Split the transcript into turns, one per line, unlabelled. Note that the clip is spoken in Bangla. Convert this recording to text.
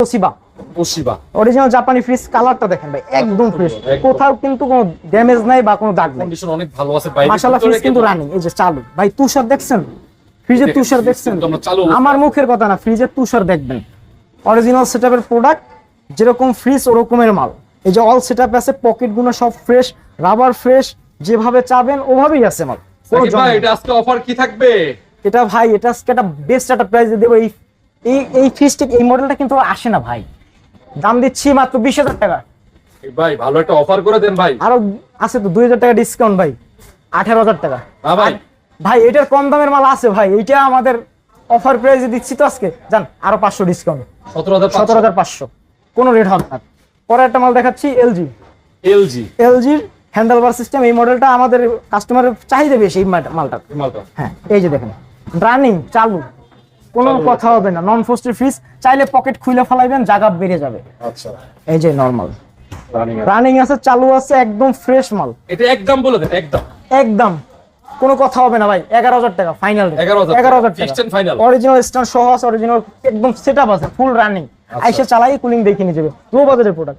তোশিবা
তোশিবা
অরিজিনাল জাপানি ফ্রিজ, কালারটা দেখেন ভাই একদম ফ্রেশ, কোথাও কিন্তু কোনো ড্যামেজ নাই বা কোনো দাগ নাই,
কন্ডিশন অনেক ভালো আছে ভাই।
মাশাআল্লাহ। ফ্রিজ কিন্তু রানিং, এই যে চালু ভাই, তুষার দেখছেন, ফ্রিজের তুষার দেখছেন, আমার মুখের কথা না, ফ্রিজের তুষার দেখবেন। অরিজিনাল সেটআপের প্রোডাক্ট, যেরকম ফ্রিজ ওরকমের মাল। এই যে অল সেটআপ আছে, পকেট গুলো সব ফ্রেশ, রাবার ফ্রেশ, যেভাবে চাবেন ওভাবেই আছে মাল।
ভাই এটা আজকে অফার কি থাকবে?
এটা ভাই এটা আজকে একটা বেস্ট একটা প্রাইস দেবো। এই ফ্রিজটা, এই মডেলটা কিন্তু আসে না ভাই, দাম দিচ্ছি মাত্র 20,000 টাকা।
ভাই ভালো একটা অফার করে দেন ভাই।
আরো আছে তো 2,000 টাকা ডিসকাউন্ট ভাই, 18,000 টাকা।
ভাই
ভাই এটার কম দামের মাল আছে ভাই, এইটা আমাদের অফার প্রাইসে দিচ্ছি তো আজকে, জান আরো 500 ডিসকাউন্ট, 17,500, কোনো রেট হবে না। পরে একটা মাল দেখাচ্ছি, এলজির হ্যান্ডেলবার সিস্টেম। এই মডেলটা আমাদের কাস্টমারের চাহিদা বেশি, এই মালটা। হ্যাঁ এই যে দেখেন, রানিং চালু, কোনো কথা হবে না। নন ফ্রস্টেড ফ্রিজ, চাইলে পকেট খুলে ফেলাইবেন, জায়গা বেড়ে যাবে।
আচ্ছা
এই যে নরমাল রানিং আছে, চালু আছে, একদম ফ্রেশ মাল।
এটা একদম বলে দেন, একদম
একদম কোনো কথা হবে না ভাই, 11,000 টাকা ফাইনাল,
11,000 টাকা ফাইনাল।
অরিজিনাল স্ট্যান্ড সহ আছে, অরিজিনাল একদম সেটআপ আছে, ফুল রানিং। আইসা চালাই কুলিং দেখে নিয়ে যাবে, লো বাজেটের প্রোডাক্ট।